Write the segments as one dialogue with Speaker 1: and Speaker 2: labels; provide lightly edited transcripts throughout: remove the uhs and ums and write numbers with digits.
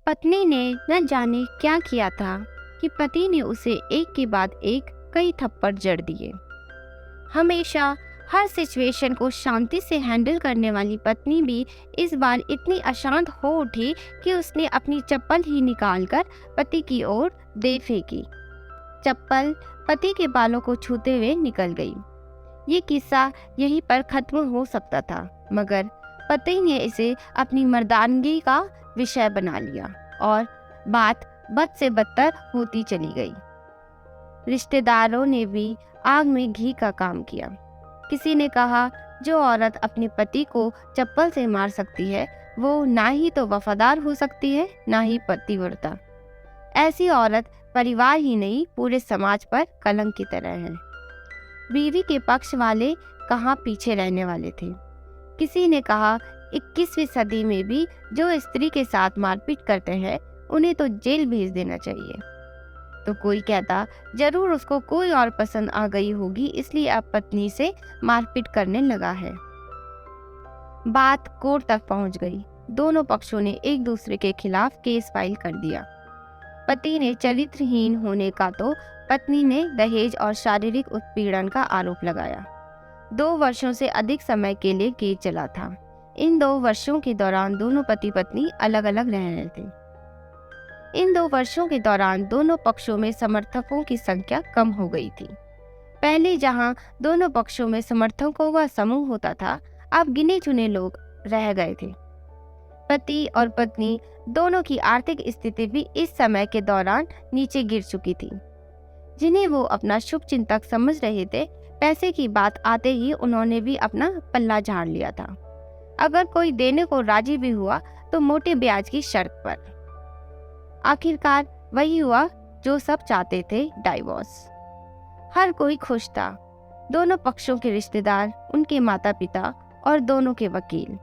Speaker 1: पत्नी ने न जाने क्या किया था कि पति ने उसे एक के बाद एक कई थप्पड़ जड़ दिए। हमेशा हर सिचुएशन को शांति से हैंडल करने वाली पत्नी भी इस बार इतनी अशांत हो उठी कि उसने अपनी चप्पल ही निकालकर पति की ओर दे फेंकी। चप्पल पति के बालों को छूते हुए निकल गई। ये किस्सा यहीं पर खत्म हो सकता था, मगर पति ने इसे अपनी मर्दानगी का विषय बना लिया और बात बद से बदतर होती चली गई। रिश्तेदारों ने भी आग में घी का काम किया। किसी ने कहा, जो औरत अपने पति को चप्पल से मार सकती है वो ना ही तो वफादार हो सकती है, ना ही पतिव्रता। ऐसी औरत परिवार ही नहीं पूरे समाज पर कलंक की तरह है। बीवी के पक्ष वाले कहाँ पीछे रहने वाले थे। किसी ने कहा, 21वीं सदी में भी जो स्त्री के साथ मारपीट करते हैं उन्हें तो जेल भेज देना चाहिए। तो कोई कहता, जरूर उसको कोई और पसंद आ गई होगी इसलिए अब पत्नी से मारपीट करने लगा है। बात कोर्ट तक पहुंच गई। दोनों पक्षों ने एक दूसरे के खिलाफ केस फाइल कर दिया। पति ने चरित्रहीन होने का तो पत्नी ने दहेज और शारीरिक उत्पीड़न का आरोप लगाया। 2 वर्षों से अधिक समय के लिए केस चला था। इन 2 वर्षों के दौरान दोनों पति पत्नी अलग अलग रह रहे थे। इन 2 वर्षों के दौरान दोनों पक्षों में समर्थकों की संख्या कम हो गई थी। पहले जहां दोनों पक्षों में समर्थकों का समूह होता था, अब गिने चुने लोग रह गए थे। पति और पत्नी दोनों की आर्थिक स्थिति भी इस समय के दौरान नीचे गिर चुकी थी। जिन्हें वो अपना शुभ चिंतक समझ रहे थे, पैसे की बात आते ही उन्होंने भी अपना पल्ला झाड़ लिया था। अगर कोई देने को राजी भी हुआ तो मोटे ब्याज की शर्त पर। आखिरकार वही हुआ जो सब चाहते थे, डाइवोर्स। हर कोई खुश था, दोनों पक्षों के रिश्तेदार, उनके माता पिता और दोनों के वकील।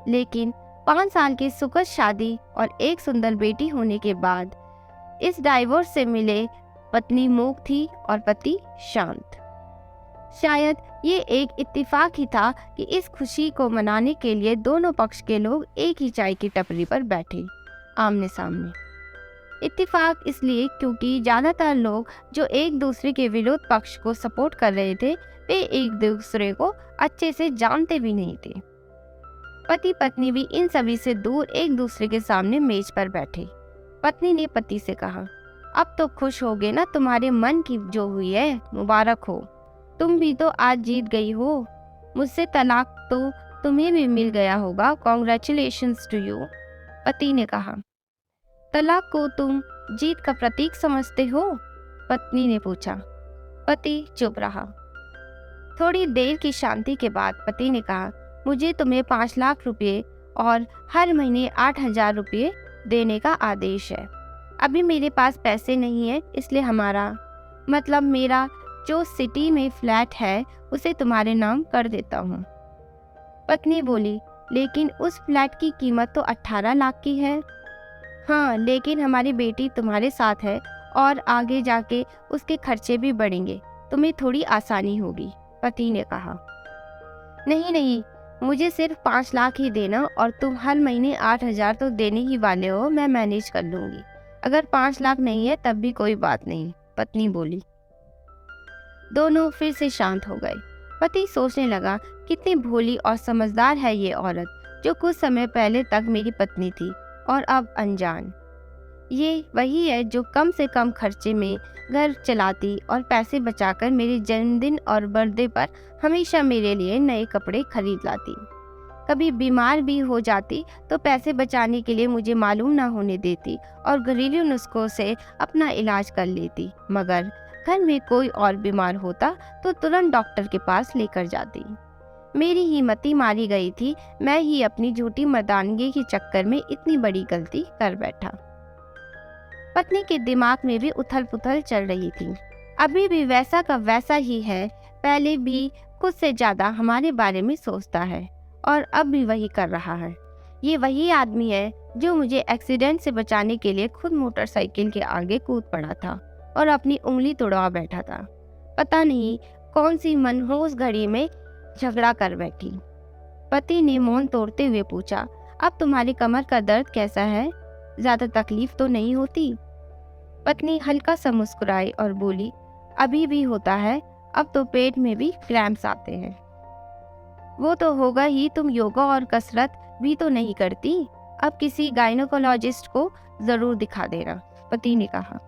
Speaker 1: लेकिन 5 साल की सुखद शादी और एक सुंदर बेटी होने के बाद इस डाइवोर्स से मिले पत्नी मूक थी और पति शांत। शायद ये एक इत्तेफाक ही था कि इस खुशी को मनाने के लिए दोनों पक्ष के लोग एक ही चाय की टपरी पर बैठे, आमने सामने। इत्तेफाक इसलिए क्योंकि ज्यादातर लोग जो एक दूसरे के विरोध पक्ष को सपोर्ट कर रहे थे, वे एक दूसरे को अच्छे से जानते भी नहीं थे। पति पत्नी भी इन सभी से दूर एक दूसरे के सामने मेज पर बैठे। पत्नी ने पति से कहा, अब तो खुश हो गए ना, तुम्हारे मन की जो हुई है, मुबारक हो। तुम भी तो आज जीत गई हो। मुझसे तलाक तो तुम्हें भी मिल गया होगा, कॉन्ग्रेचुलेशंस टू यू। पति ने कहा, तलाक को तुम जीत का प्रतीक समझते हो? पत्नी ने पूछा। पति चुप रहा। थोड़ी देर की शांति के बाद पति ने कहा, मुझे तुम्हें 5 लाख रुपए और हर महीने 8,000 रुपये देने का आदेश है। अभी मेरे पास पैसे नहीं है, इसलिए मेरा जो सिटी में फ्लैट है उसे तुम्हारे नाम कर देता हूँ। पत्नी बोली, लेकिन उस फ्लैट की कीमत तो 18 लाख की है। हाँ, लेकिन हमारी बेटी तुम्हारे साथ है और आगे जाके उसके खर्चे भी बढ़ेंगे, तुम्हें थोड़ी आसानी होगी। पति ने कहा, नहीं, मुझे सिर्फ 5 लाख ही देना और तुम हर महीने 8,000 तो देने ही वाले हो, मैं मैनेज कर लूंगी। अगर 5 लाख नहीं है तब भी कोई बात नहीं, पत्नी बोली। दोनों फिर से शांत हो गए। पति सोचने लगा, कितनी भोली और समझदार है ये औरत जो कुछ समय पहले तक मेरी पत्नी थी और अब अनजान। ये वही है जो कम से कम खर्चे में घर चलाती और पैसे बचाकर मेरे जन्मदिन और बर्थडे पर हमेशा मेरे लिए नए कपड़े खरीद लाती। कभी बीमार भी हो जाती तो पैसे बचाने के लिए मुझे मालूम ना होने देती और घरेलू नुस्खों से अपना इलाज कर लेती। मगर घर में कोई और बीमार होता तो तुरंत डॉक्टर के पास लेकर जाती। मेरी ही मति मारी गई थी, मैं ही अपनी झूठी मर्दानगी के चक्कर में इतनी बड़ी गलती कर बैठा। पत्नी के दिमाग में भी उथल पुथल चल रही थी। अभी भी वैसा का वैसा ही है, पहले भी खुद से ज्यादा हमारे बारे में सोचता है और अब भी वही कर रहा है। ये वही आदमी है जो मुझे एक्सीडेंट से बचाने के लिए खुद मोटरसाइकिल के आगे कूद पड़ा था और अपनी उंगली तोड़वा बैठा था। पता नहीं कौन सी मनहूस घड़ी में झगड़ा कर बैठी। पति ने मौन तोड़ते हुए पूछा, अब तुम्हारी कमर का दर्द कैसा है? ज्यादा तकलीफ तो नहीं होती? पत्नी हल्का सा मुस्कुराई और बोली, अभी भी होता है, अब तो पेट में भी क्रैम्प्स आते हैं। वो तो होगा ही, तुम योगा और कसरत भी तो नहीं करती। अब किसी गायनोकोलॉजिस्ट को जरूर दिखा देना, पति ने कहा।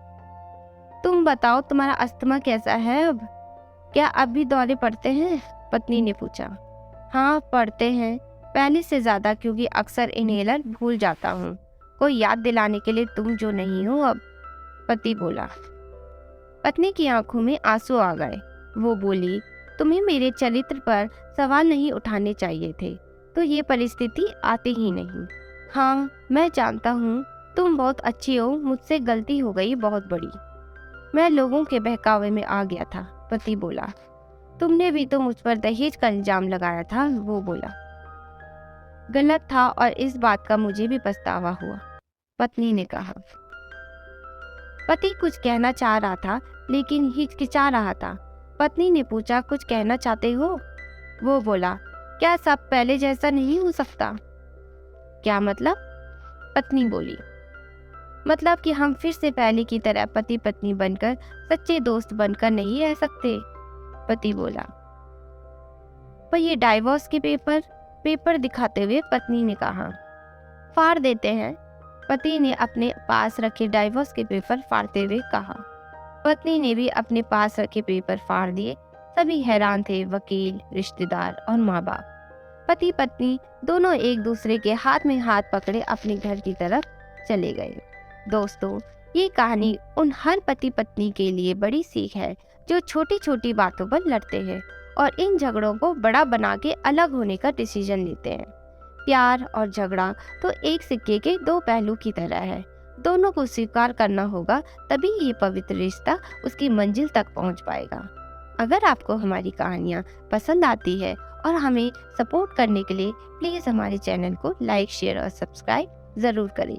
Speaker 1: तुम बताओ, तुम्हारा अस्थमा कैसा है अब? क्या अब भी दौरे पड़ते हैं? पत्नी ने पूछा। हाँ पड़ते हैं, पहले से ज्यादा, क्योंकि अक्सर इनहेलर भूल जाता हूँ। कोई याद दिलाने के लिए तुम जो नहीं हो अब, पति बोला। पत्नी की आंखों में आंसू आ गए। वो बोली, तुम्हें मेरे चरित्र पर सवाल नहीं उठाने चाहिए थे, तो ये परिस्थिति आती ही नहीं। हाँ मैं जानता हूँ, तुम बहुत अच्छी हो, मुझसे गलती हो गई बहुत बड़ी। मैं लोगों के बहकावे में आ गया था, पति बोला। तुमने भी तो मुझ पर दहेज का इल्जाम लगाया था, वो बोला। गलत था और इस बात का मुझे भी पछतावा हुआ, पत्नी ने कहा। पति कुछ कहना चाह रहा था लेकिन हिचकिचा रहा था। पत्नी ने पूछा, कुछ कहना चाहते हो? वो बोला, क्या सब पहले जैसा नहीं हो सकता? क्या मतलब? पत्नी बोली, मतलब कि हम फिर से पहले की तरह पति पत्नी बनकर, सच्चे दोस्त बनकर नहीं रह सकते, पति बोला। पर ये डाइवोर्स के पेपर दिखाते हुए पत्नी ने कहा। फाड़ देते हैं, पति ने अपने पास रखे डाइवोर्स के पेपर फाड़ते हुए कहा। पत्नी ने भी अपने पास रखे पेपर फाड़ दिए। सभी हैरान थे, वकील, रिश्तेदार और माँ बाप। पति पत्नी दोनों एक दूसरे के हाथ में हाथ पकड़े अपने घर की तरफ चले गए। दोस्तों, ये कहानी उन हर पति पत्नी के लिए बड़ी सीख है जो छोटी छोटी बातों पर लड़ते हैं और इन झगड़ों को बड़ा बना के अलग होने का डिसीजन लेते हैं। प्यार और झगड़ा तो एक सिक्के के दो पहलू की तरह है। दोनों को स्वीकार करना होगा, तभी ये पवित्र रिश्ता उसकी मंजिल तक पहुंच पाएगा। अगर आपको हमारी कहानियाँ पसंद आती है और हमें सपोर्ट करने के लिए प्लीज़ हमारे चैनल को लाइक, शेयर और सब्सक्राइब ज़रूर करें।